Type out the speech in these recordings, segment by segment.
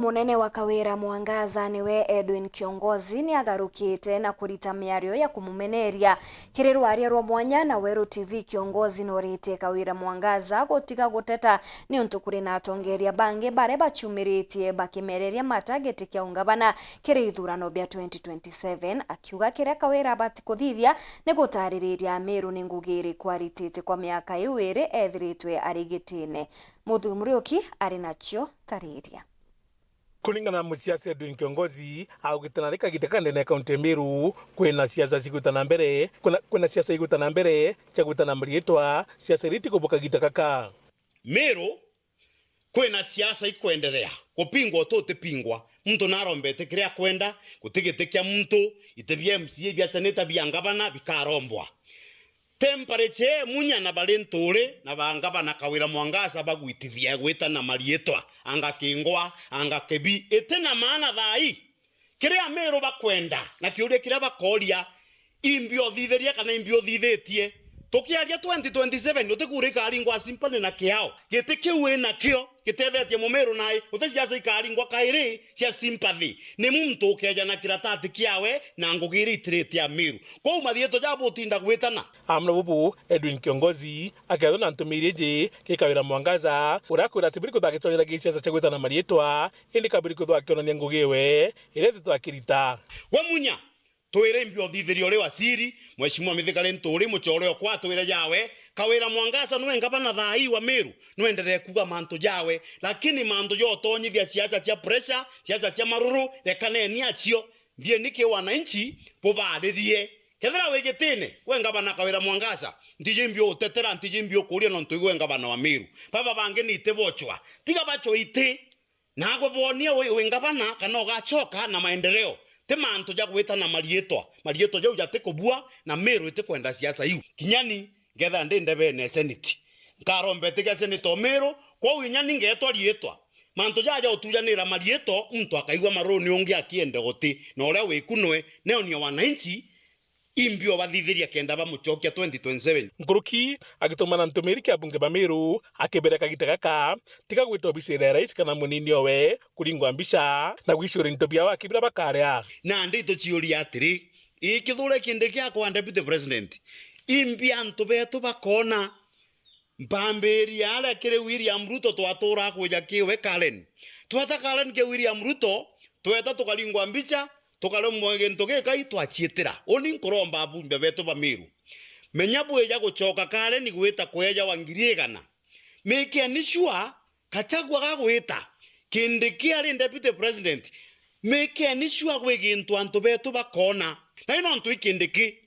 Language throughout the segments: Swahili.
Munene wa Kawira Mwangaza niwe Edwin Kiongozi ni agarukite na kurita miario ya kumumeneria kiri rwaria rwa mwanya na Weru TV. Kiongozi norite Kawira Mwangaza gutiga guteta ni untu kuri na atongeria bange bare bachumiritie bakimereria matageti kia ungabana kiri ithurano bia 2027, akiuga kire Kawira bati kuthithia ni gutaririria Meru ni ngugiri kwaritite kwa miaka iwiri ethiritwe arigitine. Muthumuriuki ari nacio tariria. Kulingana na musiasa Edwin Kiongozi augitana rika gitekande na kaunti Meru kwina siasa cigutana mbere kwina siasa igutana mbere cha gutana mrietwa siasa riti kuboka gitakaka Meru kwina siasa ikwendelea kupingwa tote pingwa mtu narombete kiria kwenda kutegetekia mtu itebie MCA bya seneta byangabana bikarombwa temperature munya na balentore na bangabana Kawira Mwangaza bagwitithia gwita na marietwa anga kingwa anga kebi etena maana thai kiria Meru bakwenda na kiuria kiria bakoria imbio thitheria kana imbio thithetie tukiaria 2027 utekurika aringwa simple na kiao gite kiu na kio gitethetie Mumeru nai utesiasa ikaringwa kairi cia sympathy ni muntu ukeja na kiratati kiawe na ngugiri itirete ya Meru kwa mathieto jabo tinda gwitana amna bubu. Edwin Kiongozi akathona ntumirije Kawira Mwangaza urakura tibiri kuthagitonyera giciasa cha gwitana marietwa indi kabiri kuthakionania ngugiwe irethi twakirita we munya twire mbio thitherio lewa siri mheshimiwa mithikale nturi muchoreo kwa twire yawe Kawira Mwangaza nwe ngabana thai wa Meru nwenderee kuga manto jawe lakini manto yo tonyithia siasa cia pressure siasa cia maruru rekane ni acio thie niki wananchi bobaririe kethira wegitine we ngabana Kawira Mwangaza ndije mbio utetera ndije mbio kuria no ntugwe ngabana wa Meru baba bange ni itebochwa tiga bacho ite nago bonia we ngabana kana gachoka na maendeleo temanto ja gwita na marietwa jau jate kubua na Meru ite kwenda siasa hiyo kinyani getha ndende bene senate nkarombete ga senate Meru kwa winyani ngetwa rietwa manto ja utujanira marietwa mtu akaigwa maroni ongi akiende goti na uria wikunwe neo ni wananchi imbio bathithiria kenda bamuchokia 2027 nkuruki agitumana ntumiri kia bunge ba Meru akibereka gitakaka tiga gwitwa bicira rais kana munini owe kuringwa mbica na gwicura ntobia wa kibira bakaria na ndito ciuria atiri ikithure kinde kia kwa deputy president imbia ntobeto bakona mbamberi ala kire William Ruto twatura kuja kiwe Karen twata Karen ke William Ruto tweta tukalingwa mbica tukalomwe gento gekai twachietera oni nkoromba bumbe beto ba Meru menya bweja guchoka Karen ni gwita kweja wangiriegana meke anishwa kachagwa gagwita kinde kia deputy president meke anishwa gwegintu antu beto bakona na ino ntu ikindiki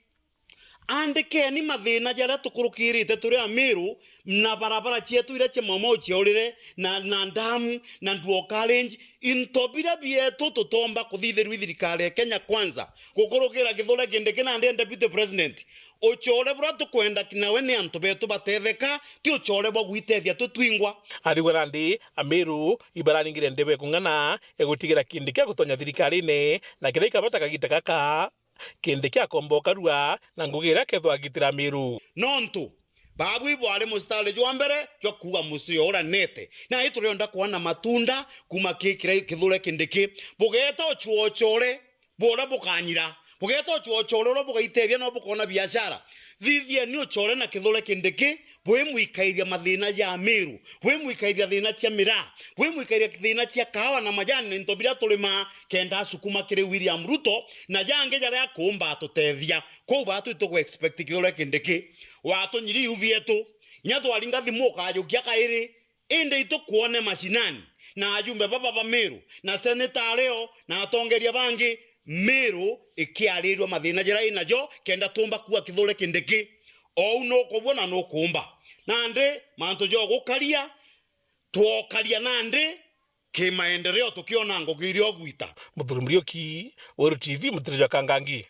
andike ni mathina jara tukurukirite turi a Meru na barabara cietu ire chemomo ciorire na ndamu na nduo challenge intobira bietu tutomba kuthithiru thirikari Kenya kwanza gukurukira githura kindike na deputy president ochore bura tukwenda kinawe ni antu betu batetheka ti ochore bwa gwitethia tutwingwa arigwa ndi a Meru ibaraningire ndebe kungana egutigira kindike gutonya thirikari-ini na kiraika bataka gitakaka kende kia komboka rua na ngugira kethwa gitira Meru nontu babu ibwale mustale jwa mbere jwa kuga musio ora nete na iturionda kuona matunda kuma kikira kithure kindiki bugeta ochuochore bora bukanyira bugeta ochuochore ro bugaitethia no bukona biashara thithia ni ochore na kithure kindiki bwe muikairia mathina ya Meru bwe muikairia thina cia mira bwe muikairia thina cia kawa na majani ntobira tulima kenda sukuma kire William Ruto na jange jara ya kumba tutethia ko batu to expect kithure kindiki watu nyiri ubietu nyato alinga thimo kajukia kairi ende ito kuone mashinani na ajumbe baba ba Meru na seneta leo na atongeria bangi Meru ikiarirwa mathina jara inajo kenda tumba kuwa kithure kindiki o no kubona no kumba nande manto jo gukaria tuokaria nande kimaendeleo tukiona ngogirio gwita Muthurumurioki Weru TV mutirijwa Kangangi.